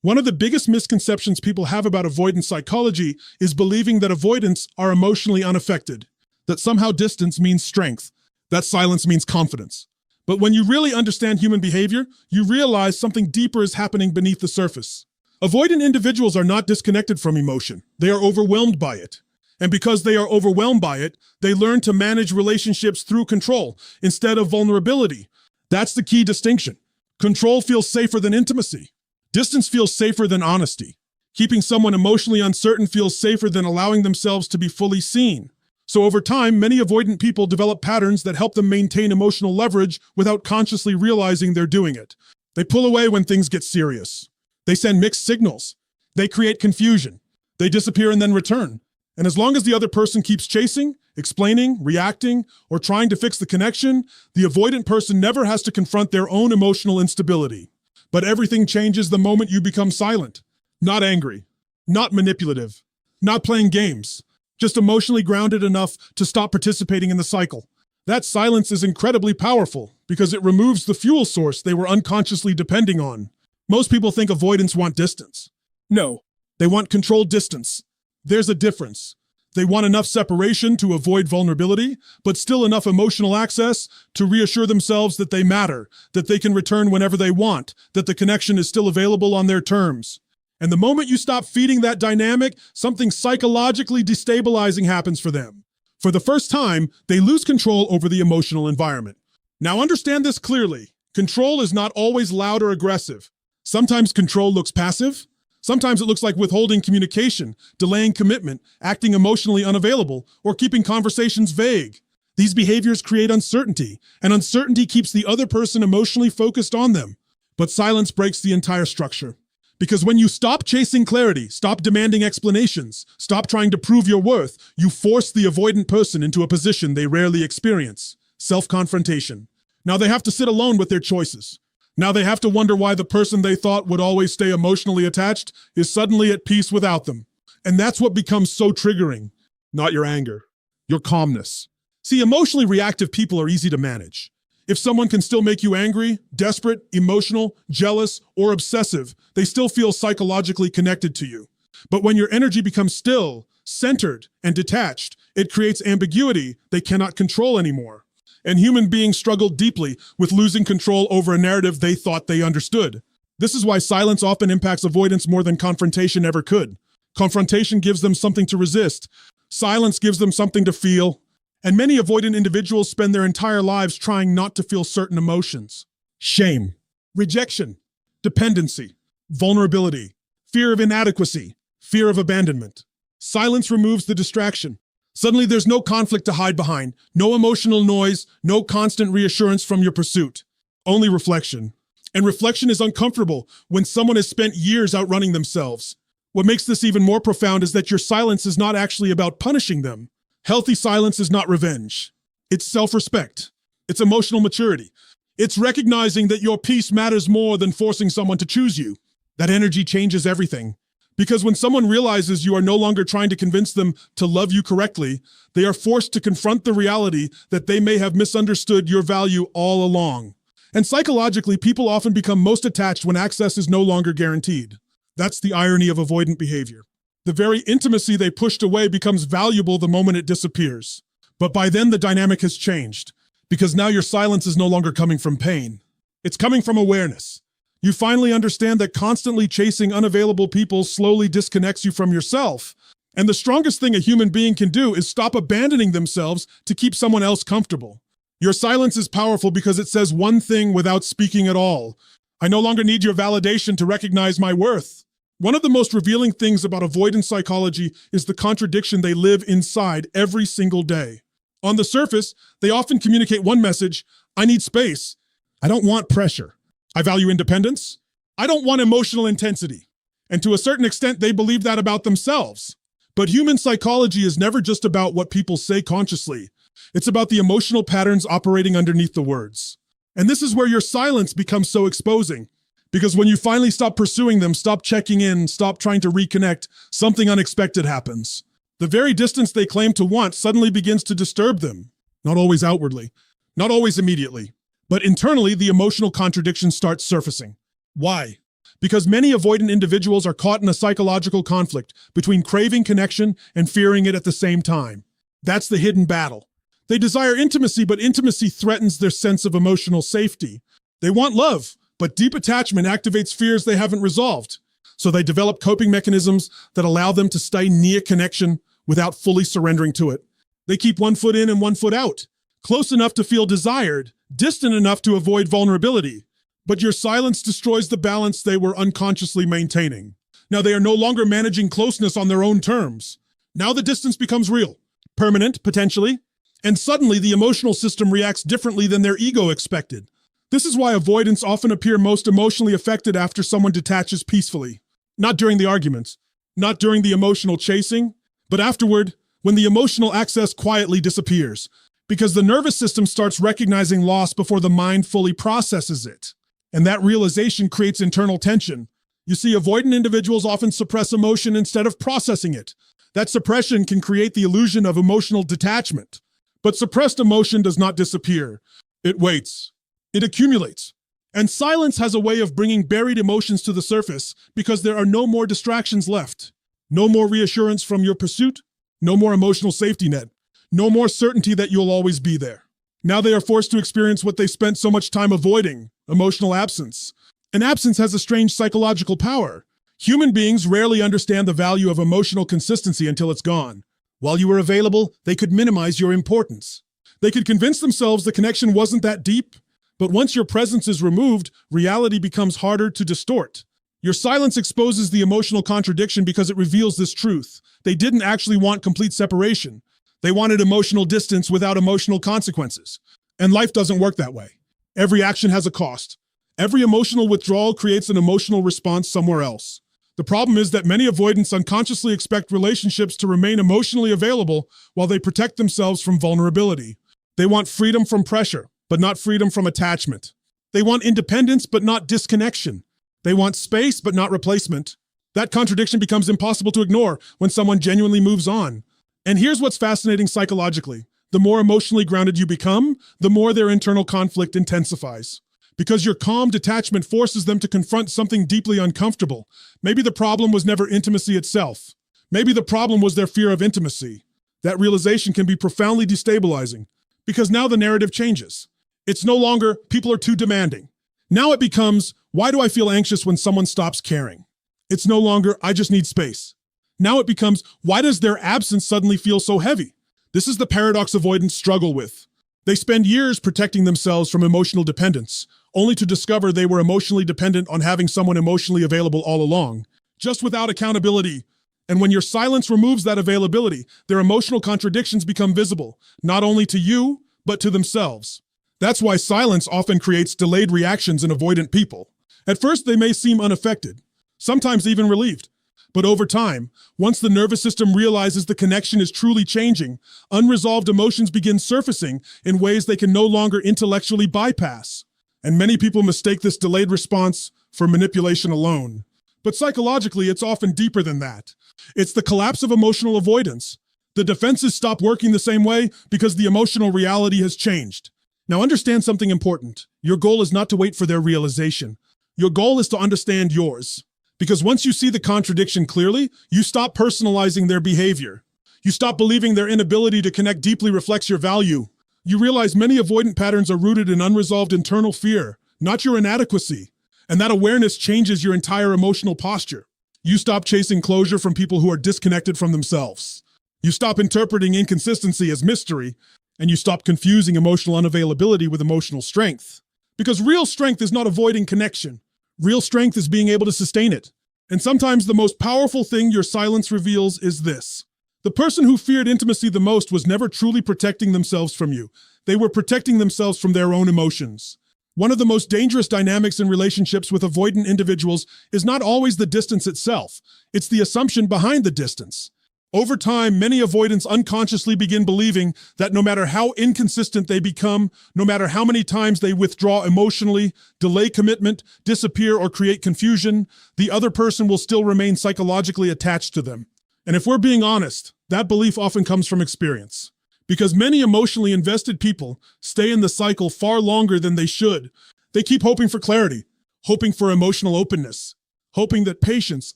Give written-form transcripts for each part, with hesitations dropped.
One of the biggest misconceptions people have about avoidance psychology is believing that avoidants are emotionally unaffected, that somehow distance means strength, that silence means confidence. But when you really understand human behavior, you realize something deeper is happening beneath the surface. Avoidant individuals are not disconnected from emotion. They are overwhelmed by it. And because they are overwhelmed by it, they learn to manage relationships through control instead of vulnerability. That's the key distinction. Control feels safer than intimacy. Distance feels safer than honesty. Keeping someone emotionally uncertain feels safer than allowing themselves to be fully seen. So over time, many avoidant people develop patterns that help them maintain emotional leverage without consciously realizing they're doing it. They pull away when things get serious. They send mixed signals. They create confusion. They disappear and then return. And as long as the other person keeps chasing, explaining, reacting, or trying to fix the connection, the avoidant person never has to confront their own emotional instability. But everything changes the moment you become silent. Not angry, not manipulative, not playing games, just emotionally grounded enough to stop participating in the cycle. That silence is incredibly powerful because it removes the fuel source they were unconsciously depending on. Most people think avoidants want distance. No, they want controlled distance. There's a difference. They want enough separation to avoid vulnerability, but still enough emotional access to reassure themselves that they matter, that they can return whenever they want, that the connection is still available on their terms. And the moment you stop feeding that dynamic, something psychologically destabilizing happens for them. For the first time, they lose control over the emotional environment. Now understand this clearly. Control is not always loud or aggressive. Sometimes control looks passive. Sometimes it looks like withholding communication, delaying commitment, acting emotionally unavailable, or keeping conversations vague. These behaviors create uncertainty, and uncertainty keeps the other person emotionally focused on them. But silence breaks the entire structure. Because when you stop chasing clarity, stop demanding explanations, stop trying to prove your worth, you force the avoidant person into a position they rarely experience: self-confrontation. Now they have to sit alone with their choices. Now they have to wonder why the person they thought would always stay emotionally attached is suddenly at peace without them. And that's what becomes so triggering. Not your anger, your calmness. See, emotionally reactive people are easy to manage. If someone can still make you angry, desperate, emotional, jealous, or obsessive, they still feel psychologically connected to you. But when your energy becomes still, centered, and detached, it creates ambiguity they cannot control anymore. And human beings struggle deeply with losing control over a narrative they thought they understood. This is why silence often impacts avoidance more than confrontation ever could. Confrontation gives them something to resist. Silence gives them something to feel. And many avoidant individuals spend their entire lives trying not to feel certain emotions. Shame, rejection, dependency, vulnerability, fear of inadequacy, fear of abandonment. Silence removes the distraction. Suddenly there's no conflict to hide behind, no emotional noise, no constant reassurance from your pursuit. Only reflection. And reflection is uncomfortable when someone has spent years outrunning themselves. What makes this even more profound is that your silence is not actually about punishing them. Healthy silence is not revenge. It's self-respect. It's emotional maturity. It's recognizing that your peace matters more than forcing someone to choose you. That energy changes everything. Because when someone realizes you are no longer trying to convince them to love you correctly, they are forced to confront the reality that they may have misunderstood your value all along. And psychologically, people often become most attached when access is no longer guaranteed. That's the irony of avoidant behavior. The very intimacy they pushed away becomes valuable the moment it disappears. But by then, the dynamic has changed, because now your silence is no longer coming from pain. It's coming from awareness. You finally understand that constantly chasing unavailable people slowly disconnects you from yourself. And the strongest thing a human being can do is stop abandoning themselves to keep someone else comfortable. Your silence is powerful because it says one thing without speaking at all. I no longer need your validation to recognize my worth. One of the most revealing things about avoidance psychology is the contradiction they live inside every single day. On the surface, they often communicate one message: I need space. I don't want pressure. I value independence. I don't want emotional intensity. And to a certain extent, they believe that about themselves. But human psychology is never just about what people say consciously. It's about the emotional patterns operating underneath the words. And this is where your silence becomes so exposing. Because when you finally stop pursuing them, stop checking in, stop trying to reconnect, something unexpected happens. The very distance they claim to want suddenly begins to disturb them. Not always outwardly, not always immediately. But internally, the emotional contradiction starts surfacing. Why? Because many avoidant individuals are caught in a psychological conflict between craving connection and fearing it at the same time. That's the hidden battle. They desire intimacy, but intimacy threatens their sense of emotional safety. They want love, but deep attachment activates fears they haven't resolved. So they develop coping mechanisms that allow them to stay near connection without fully surrendering to it. They keep one foot in and one foot out, close enough to feel desired, distant enough to avoid vulnerability. But your silence destroys the balance they were unconsciously maintaining. Now they are no longer managing closeness on their own terms. Now the distance becomes real, permanent, potentially, and suddenly the emotional system reacts differently than their ego expected. This is why avoidants often appear most emotionally affected after someone detaches peacefully. Not during the arguments, not during the emotional chasing, but afterward, when the emotional access quietly disappears, because the nervous system starts recognizing loss before the mind fully processes it. And that realization creates internal tension. You see, avoidant individuals often suppress emotion instead of processing it. That suppression can create the illusion of emotional detachment. But suppressed emotion does not disappear. It waits. It accumulates. And silence has a way of bringing buried emotions to the surface because there are no more distractions left. No more reassurance from your pursuit. No more emotional safety net. No more certainty that you'll always be there. Now they are forced to experience what they spent so much time avoiding, emotional absence. And absence has a strange psychological power. Human beings rarely understand the value of emotional consistency until it's gone. While you were available, they could minimize your importance. They could convince themselves the connection wasn't that deep. But once your presence is removed, reality becomes harder to distort. Your silence exposes the emotional contradiction because it reveals this truth. They didn't actually want complete separation. They wanted emotional distance without emotional consequences. And life doesn't work that way. Every action has a cost. Every emotional withdrawal creates an emotional response somewhere else. The problem is that many avoidants unconsciously expect relationships to remain emotionally available while they protect themselves from vulnerability. They want freedom from pressure, but not freedom from attachment. They want independence, but not disconnection. They want space, but not replacement. That contradiction becomes impossible to ignore when someone genuinely moves on. And here's what's fascinating psychologically. The more emotionally grounded you become, the more their internal conflict intensifies. Because your calm detachment forces them to confront something deeply uncomfortable. Maybe the problem was never intimacy itself. Maybe the problem was their fear of intimacy. That realization can be profoundly destabilizing, because now the narrative changes. It's no longer, people are too demanding. Now it becomes, why do I feel anxious when someone stops caring? It's no longer, I just need space. Now it becomes, why does their absence suddenly feel so heavy? This is the paradox avoidants struggle with. They spend years protecting themselves from emotional dependence, only to discover they were emotionally dependent on having someone emotionally available all along, just without accountability. And when your silence removes that availability, their emotional contradictions become visible, not only to you, but to themselves. That's why silence often creates delayed reactions in avoidant people. At first, they may seem unaffected, sometimes even relieved. But over time, once the nervous system realizes the connection is truly changing, unresolved emotions begin surfacing in ways they can no longer intellectually bypass. And many people mistake this delayed response for manipulation alone. But psychologically, it's often deeper than that. It's the collapse of emotional avoidance. The defenses stop working the same way because the emotional reality has changed. Now understand something important. Your goal is not to wait for their realization. Your goal is to understand yours. Because once you see the contradiction clearly, you stop personalizing their behavior. You stop believing their inability to connect deeply reflects your value. You realize many avoidant patterns are rooted in unresolved internal fear, not your inadequacy. And that awareness changes your entire emotional posture. You stop chasing closure from people who are disconnected from themselves. You stop interpreting inconsistency as mystery, and you stop confusing emotional unavailability with emotional strength. Because real strength is not avoiding connection. Real strength is being able to sustain it. And sometimes the most powerful thing your silence reveals is this. The person who feared intimacy the most was never truly protecting themselves from you. They were protecting themselves from their own emotions. One of the most dangerous dynamics in relationships with avoidant individuals is not always the distance itself. It's the assumption behind the distance. Over time, many avoidants unconsciously begin believing that no matter how inconsistent they become, no matter how many times they withdraw emotionally, delay commitment, disappear, or create confusion, the other person will still remain psychologically attached to them. And if we're being honest, that belief often comes from experience. Because many emotionally invested people stay in the cycle far longer than they should. They keep hoping for clarity, hoping for emotional openness, hoping that patience,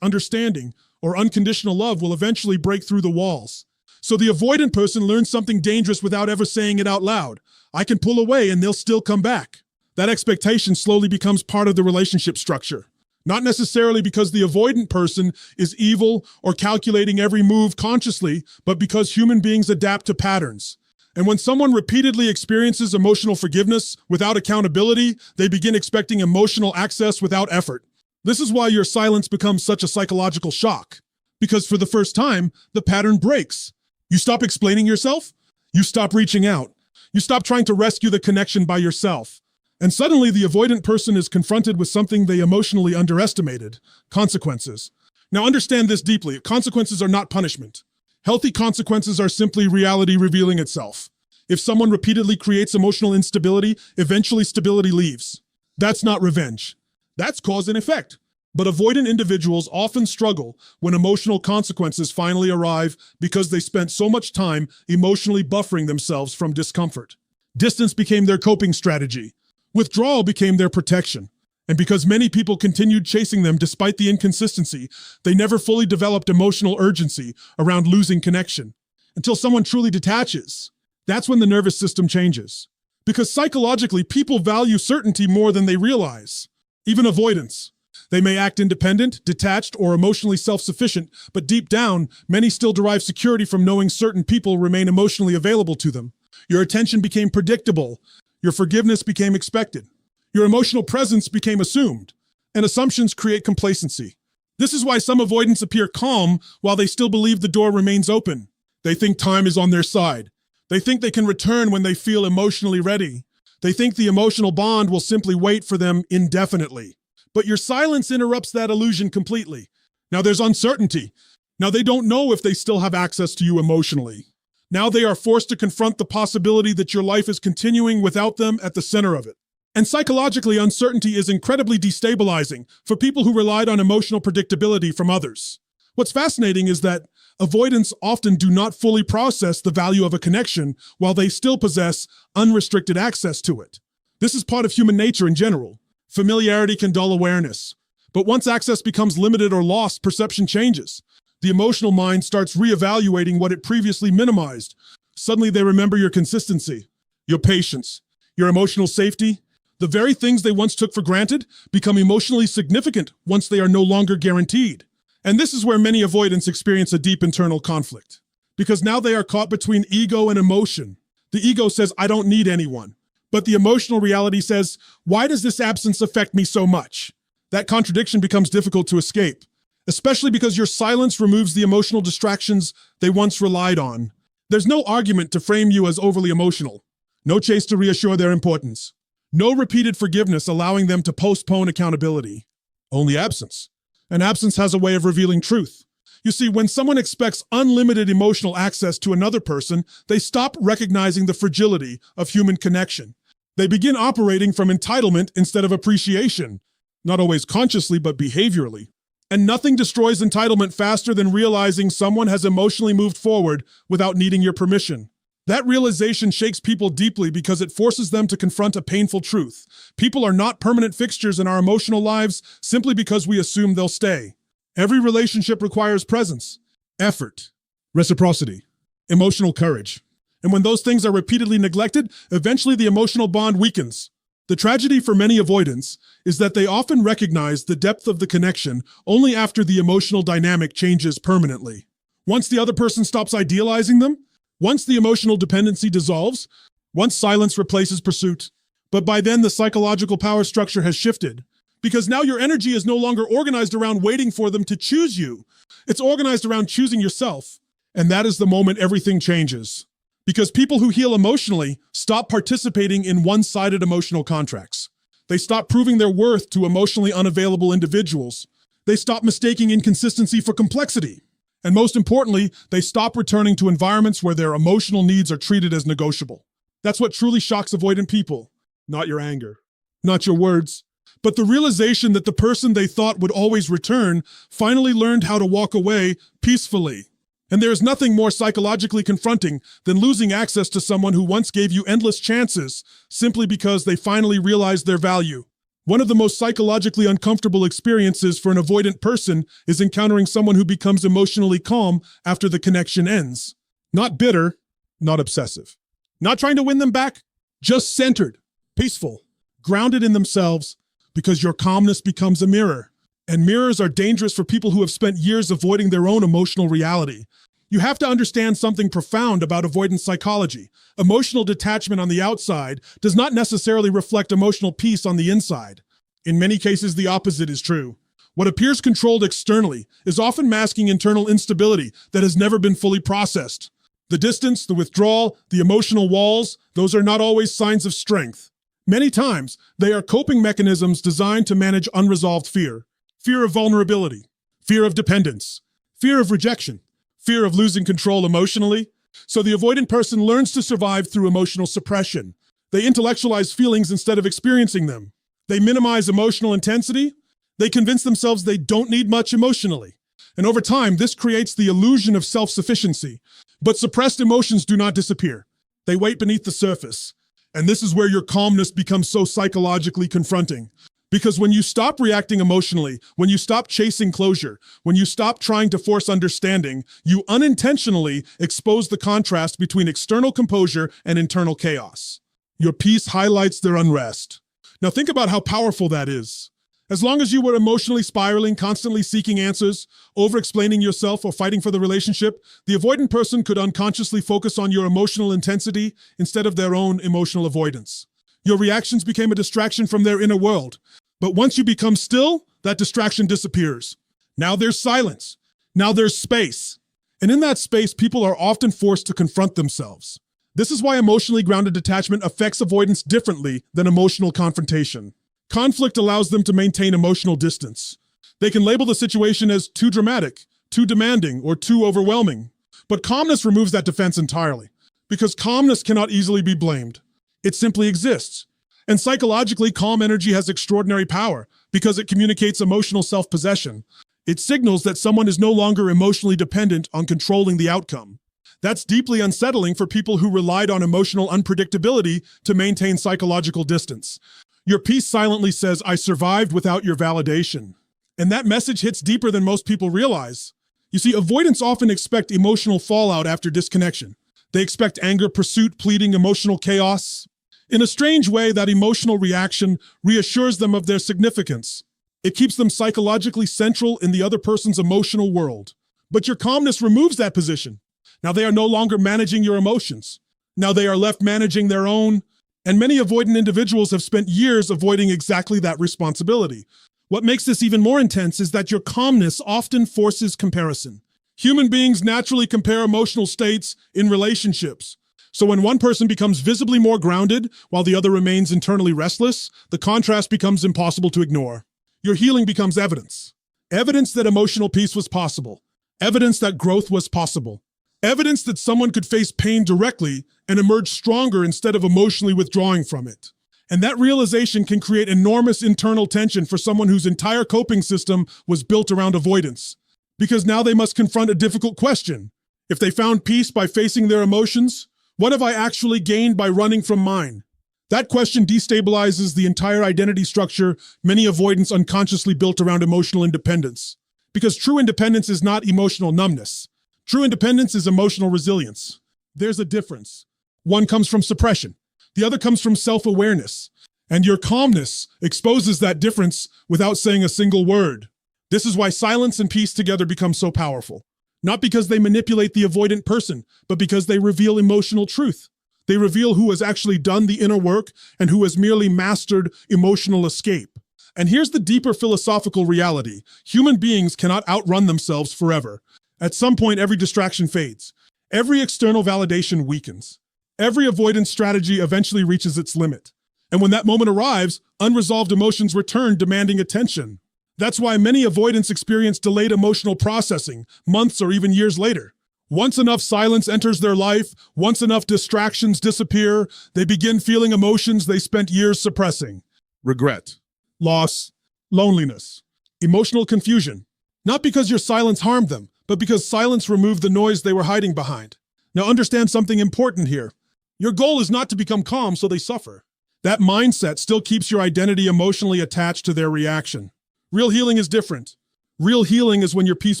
understanding, or unconditional love will eventually break through the walls. So the avoidant person learns something dangerous without ever saying it out loud. I can pull away and they'll still come back. That expectation slowly becomes part of the relationship structure. Not necessarily because the avoidant person is evil or calculating every move consciously, but because human beings adapt to patterns. And when someone repeatedly experiences emotional forgiveness without accountability, they begin expecting emotional access without effort. This is why your silence becomes such a psychological shock. Because for the first time, the pattern breaks. You stop explaining yourself. You stop reaching out. You stop trying to rescue the connection by yourself. And suddenly the avoidant person is confronted with something they emotionally underestimated: consequences. Now understand this deeply. Consequences are not punishment. Healthy consequences are simply reality revealing itself. If someone repeatedly creates emotional instability, eventually stability leaves. That's not revenge. That's cause and effect. But avoidant individuals often struggle when emotional consequences finally arrive because they spent so much time emotionally buffering themselves from discomfort. Distance became their coping strategy. Withdrawal became their protection. And because many people continued chasing them despite the inconsistency, they never fully developed emotional urgency around losing connection. Until someone truly detaches, that's when the nervous system changes. Because psychologically, people value certainty more than they realize. Even avoidance. They may act independent, detached, or emotionally self-sufficient, but deep down, many still derive security from knowing certain people remain emotionally available to them. Your attention became predictable. Your forgiveness became expected. Your emotional presence became assumed. And assumptions create complacency. This is why some avoidants appear calm while they still believe the door remains open. They think time is on their side. They think they can return when they feel emotionally ready. They think the emotional bond will simply wait for them indefinitely. But your silence interrupts that illusion completely. Now there's uncertainty. Now they don't know if they still have access to you emotionally. Now they are forced to confront the possibility that your life is continuing without them at the center of it. And psychologically, uncertainty is incredibly destabilizing for people who relied on emotional predictability from others. What's fascinating is that avoidants often do not fully process the value of a connection while they still possess unrestricted access to it. This is part of human nature in general. Familiarity can dull awareness. But once access becomes limited or lost, perception changes. The emotional mind starts reevaluating what it previously minimized. Suddenly they remember your consistency, your patience, your emotional safety. The very things they once took for granted become emotionally significant once they are no longer guaranteed. And this is where many avoidants experience a deep internal conflict. Because now they are caught between ego and emotion. The ego says, I don't need anyone. But the emotional reality says, why does this absence affect me so much? That contradiction becomes difficult to escape, especially because your silence removes the emotional distractions they once relied on. There's no argument to frame you as overly emotional. No chase to reassure their importance. No repeated forgiveness allowing them to postpone accountability. Only absence. And absence has a way of revealing truth. You see, when someone expects unlimited emotional access to another person, they stop recognizing the fragility of human connection. They begin operating from entitlement instead of appreciation, not always consciously, but behaviorally. And nothing destroys entitlement faster than realizing someone has emotionally moved forward without needing your permission. That realization shakes people deeply because it forces them to confront a painful truth. People are not permanent fixtures in our emotional lives simply because we assume they'll stay. Every relationship requires presence, effort, reciprocity, emotional courage. And when those things are repeatedly neglected, eventually the emotional bond weakens. The tragedy for many avoidants is that they often recognize the depth of the connection only after the emotional dynamic changes permanently. Once the other person stops idealizing them, once the emotional dependency dissolves, once silence replaces pursuit. But by then the psychological power structure has shifted, because now your energy is no longer organized around waiting for them to choose you. It's organized around choosing yourself. And that is the moment everything changes. Because people who heal emotionally stop participating in one-sided emotional contracts. They stop proving their worth to emotionally unavailable individuals. They stop mistaking inconsistency for complexity. And most importantly, they stop returning to environments where their emotional needs are treated as negotiable. That's what truly shocks avoidant people. Not your anger, not your words, but the realization that the person they thought would always return finally learned how to walk away peacefully. And there is nothing more psychologically confronting than losing access to someone who once gave you endless chances simply because they finally realized their value. One of the most psychologically uncomfortable experiences for an avoidant person is encountering someone who becomes emotionally calm after the connection ends. Not bitter, not obsessive. Not trying to win them back, just centered, peaceful, grounded in themselves, because your calmness becomes a mirror. And mirrors are dangerous for people who have spent years avoiding their own emotional reality. You have to understand something profound about avoidance psychology. Emotional detachment on the outside does not necessarily reflect emotional peace on the inside. In many cases, the opposite is true. What appears controlled externally is often masking internal instability that has never been fully processed. The distance, the withdrawal, the emotional walls, those are not always signs of strength. Many times, they are coping mechanisms designed to manage unresolved fear. Fear of vulnerability, fear of dependence, fear of rejection, fear of losing control emotionally. So the avoidant person learns to survive through emotional suppression. They intellectualize feelings instead of experiencing them. They minimize emotional intensity. They convince themselves they don't need much emotionally. And over time, this creates the illusion of self-sufficiency. But suppressed emotions do not disappear. They wait beneath the surface. And this is where your calmness becomes so psychologically confronting. Because when you stop reacting emotionally, when you stop chasing closure, when you stop trying to force understanding, you unintentionally expose the contrast between external composure and internal chaos. Your peace highlights their unrest. Now think about how powerful that is. As long as you were emotionally spiraling, constantly seeking answers, over-explaining yourself, or fighting for the relationship, the avoidant person could unconsciously focus on your emotional intensity instead of their own emotional avoidance. Your reactions became a distraction from their inner world. But once you become still, that distraction disappears. Now there's silence. Now there's space. And in that space, people are often forced to confront themselves. This is why emotionally grounded detachment affects avoidance differently than emotional confrontation. Conflict allows them to maintain emotional distance. They can label the situation as too dramatic, too demanding, or too overwhelming. But calmness removes that defense entirely, because calmness cannot easily be blamed. It simply exists. And psychologically, calm energy has extraordinary power because it communicates emotional self-possession. It signals that someone is no longer emotionally dependent on controlling the outcome. That's deeply unsettling for people who relied on emotional unpredictability to maintain psychological distance. Your peace silently says, "I survived without your validation." And that message hits deeper than most people realize. You see, avoidants often expect emotional fallout after disconnection. They expect anger, pursuit, pleading, emotional chaos. In a strange way, that emotional reaction reassures them of their significance. It keeps them psychologically central in the other person's emotional world. But your calmness removes that position. Now they are no longer managing your emotions. Now they are left managing their own. And many avoidant individuals have spent years avoiding exactly that responsibility. What makes this even more intense is that your calmness often forces comparison. Human beings naturally compare emotional states in relationships. So when one person becomes visibly more grounded while the other remains internally restless, the contrast becomes impossible to ignore. Your healing becomes evidence. Evidence that emotional peace was possible. Evidence that growth was possible. Evidence that someone could face pain directly and emerge stronger instead of emotionally withdrawing from it. And that realization can create enormous internal tension for someone whose entire coping system was built around avoidance. Because now they must confront a difficult question. If they found peace by facing their emotions, what have I actually gained by running from mine? That question destabilizes the entire identity structure many avoidants unconsciously built around emotional independence. Because true independence is not emotional numbness. True independence is emotional resilience. There's a difference. One comes from suppression. The other comes from self-awareness. And your calmness exposes that difference without saying a single word. This is why silence and peace together become so powerful. Not because they manipulate the avoidant person, but because they reveal emotional truth. They reveal who has actually done the inner work and who has merely mastered emotional escape. And here's the deeper philosophical reality. Human beings cannot outrun themselves forever. At some point, every distraction fades. Every external validation weakens. Every avoidance strategy eventually reaches its limit. And when that moment arrives, unresolved emotions return, demanding attention. That's why many avoidants experience delayed emotional processing, months or even years later. Once enough silence enters their life, once enough distractions disappear, they begin feeling emotions they spent years suppressing. Regret, loss, loneliness, emotional confusion. Not because your silence harmed them, but because silence removed the noise they were hiding behind. Now understand something important here. Your goal is not to become calm so they suffer. That mindset still keeps your identity emotionally attached to their reaction. Real healing is different. Real healing is when your peace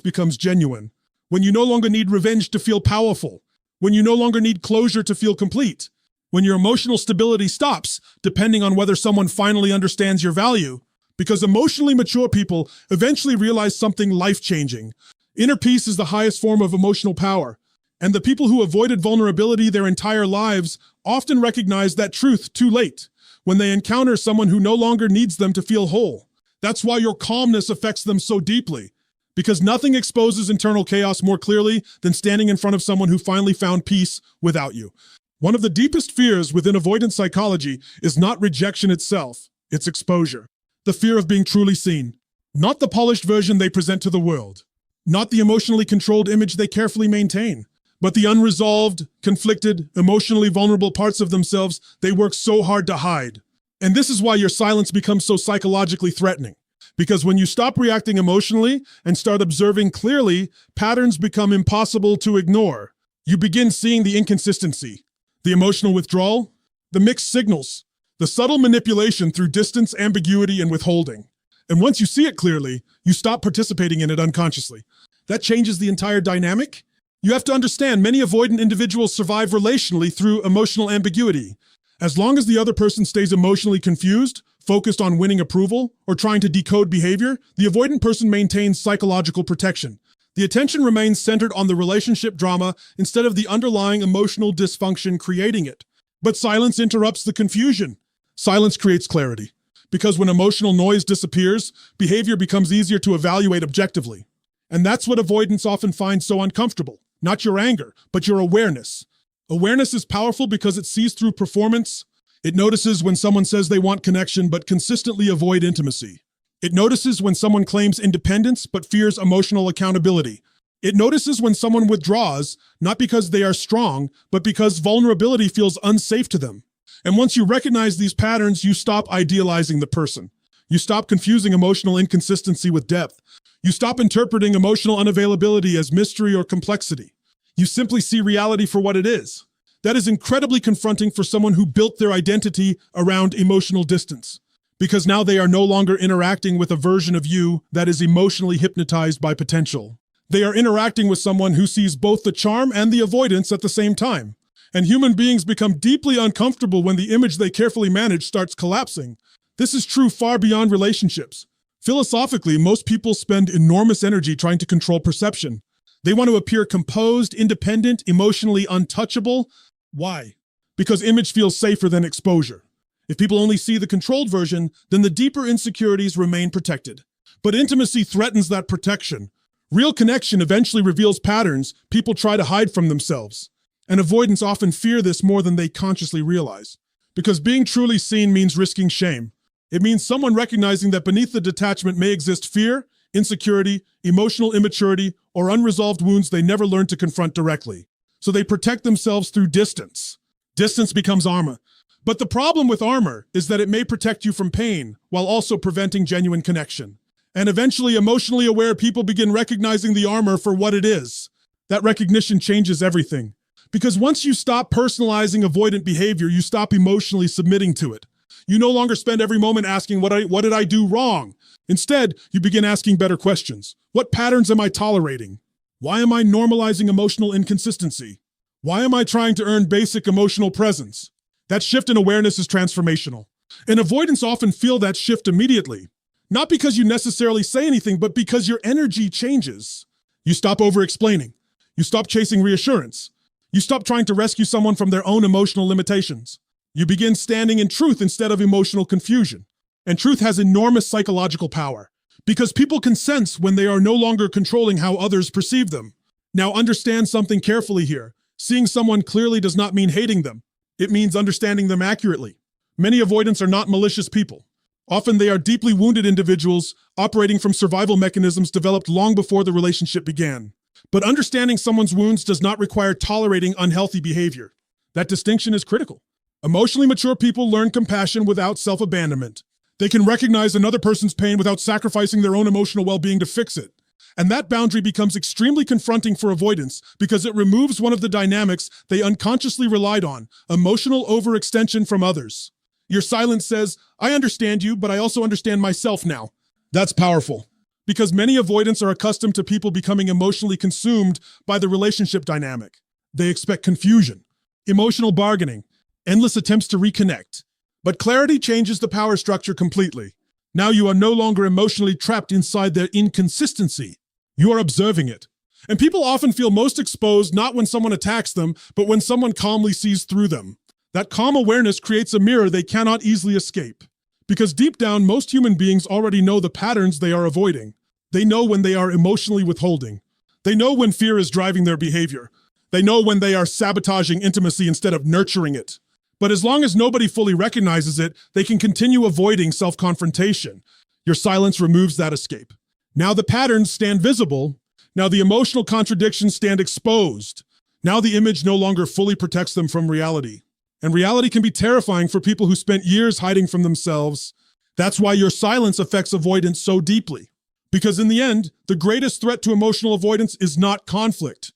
becomes genuine, when you no longer need revenge to feel powerful, when you no longer need closure to feel complete, when your emotional stability stops depending on whether someone finally understands your value. Because emotionally mature people eventually realize something life-changing. Inner peace is the highest form of emotional power, and the people who avoided vulnerability their entire lives often recognize that truth too late, when they encounter someone who no longer needs them to feel whole. That's why your calmness affects them so deeply, because nothing exposes internal chaos more clearly than standing in front of someone who finally found peace without you. One of the deepest fears within avoidant psychology is not rejection itself, it's exposure. The fear of being truly seen. Not the polished version they present to the world. Not the emotionally controlled image they carefully maintain, but the unresolved, conflicted, emotionally vulnerable parts of themselves they work so hard to hide. And this is why your silence becomes so psychologically threatening. Because when you stop reacting emotionally and start observing clearly, patterns become impossible to ignore. You begin seeing the inconsistency, the emotional withdrawal, the mixed signals, the subtle manipulation through distance, ambiguity, and withholding. And once you see it clearly, you stop participating in it unconsciously. That changes the entire dynamic. You have to understand, many avoidant individuals survive relationally through emotional ambiguity. As long as the other person stays emotionally confused, focused on winning approval, or trying to decode behavior, the avoidant person maintains psychological protection. The attention remains centered on the relationship drama instead of the underlying emotional dysfunction creating it. But silence interrupts the confusion. Silence creates clarity. Because when emotional noise disappears, behavior becomes easier to evaluate objectively. And that's what avoidants often find so uncomfortable. Not your anger, but your awareness. Awareness is powerful because it sees through performance. It notices when someone says they want connection but consistently avoid intimacy. It notices when someone claims independence but fears emotional accountability. It notices when someone withdraws, not because they are strong, but because vulnerability feels unsafe to them. And once you recognize these patterns, you stop idealizing the person. You stop confusing emotional inconsistency with depth. You stop interpreting emotional unavailability as mystery or complexity. You simply see reality for what it is. That is incredibly confronting for someone who built their identity around emotional distance, because now they are no longer interacting with a version of you that is emotionally hypnotized by potential. They are interacting with someone who sees both the charm and the avoidance at the same time. And human beings become deeply uncomfortable when the image they carefully manage starts collapsing. This is true far beyond relationships. Philosophically, most people spend enormous energy trying to control perception. They want to appear composed, independent, emotionally untouchable. Why? Because image feels safer than exposure. If people only see the controlled version, then the deeper insecurities remain protected. But intimacy threatens that protection. Real connection eventually reveals patterns people try to hide from themselves. And avoidants often fear this more than they consciously realize. Because being truly seen means risking shame. It means someone recognizing that beneath the detachment may exist fear, insecurity, emotional immaturity, or unresolved wounds they never learned to confront directly. So they protect themselves through distance. Distance becomes armor. But the problem with armor is that it may protect you from pain while also preventing genuine connection. And eventually, emotionally aware people begin recognizing the armor for what it is. That recognition changes everything. Because once you stop personalizing avoidant behavior, you stop emotionally submitting to it. You no longer spend every moment asking, what did I do wrong? Instead, you begin asking better questions. What patterns am I tolerating? Why am I normalizing emotional inconsistency? Why am I trying to earn basic emotional presence? That shift in awareness is transformational. And avoidants often feel that shift immediately. Not because you necessarily say anything, but because your energy changes. You stop over-explaining. You stop chasing reassurance. You stop trying to rescue someone from their own emotional limitations. You begin standing in truth instead of emotional confusion. And truth has enormous psychological power, because people can sense when they are no longer controlling how others perceive them. Now understand something carefully here. Seeing someone clearly does not mean hating them. It means understanding them accurately. Many avoidants are not malicious people. Often they are deeply wounded individuals operating from survival mechanisms developed long before the relationship began. But understanding someone's wounds does not require tolerating unhealthy behavior. That distinction is critical. Emotionally mature people learn compassion without self-abandonment. They can recognize another person's pain without sacrificing their own emotional well-being to fix it. And that boundary becomes extremely confronting for avoidants because it removes one of the dynamics they unconsciously relied on, emotional overextension from others. Your silence says, I understand you, but I also understand myself now. That's powerful. Because many avoidants are accustomed to people becoming emotionally consumed by the relationship dynamic. They expect confusion, emotional bargaining, endless attempts to reconnect. But clarity changes the power structure completely. Now you are no longer emotionally trapped inside their inconsistency. You are observing it. And people often feel most exposed not when someone attacks them, but when someone calmly sees through them. That calm awareness creates a mirror they cannot easily escape. Because deep down, most human beings already know the patterns they are avoiding. They know when they are emotionally withholding. They know when fear is driving their behavior. They know when they are sabotaging intimacy instead of nurturing it. But as long as nobody fully recognizes it, they can continue avoiding self-confrontation. Your silence removes that escape. Now the patterns stand visible. Now the emotional contradictions stand exposed. Now the image no longer fully protects them from reality. And reality can be terrifying for people who spent years hiding from themselves. That's why your silence affects avoidance so deeply. Because in the end, the greatest threat to emotional avoidance is not conflict.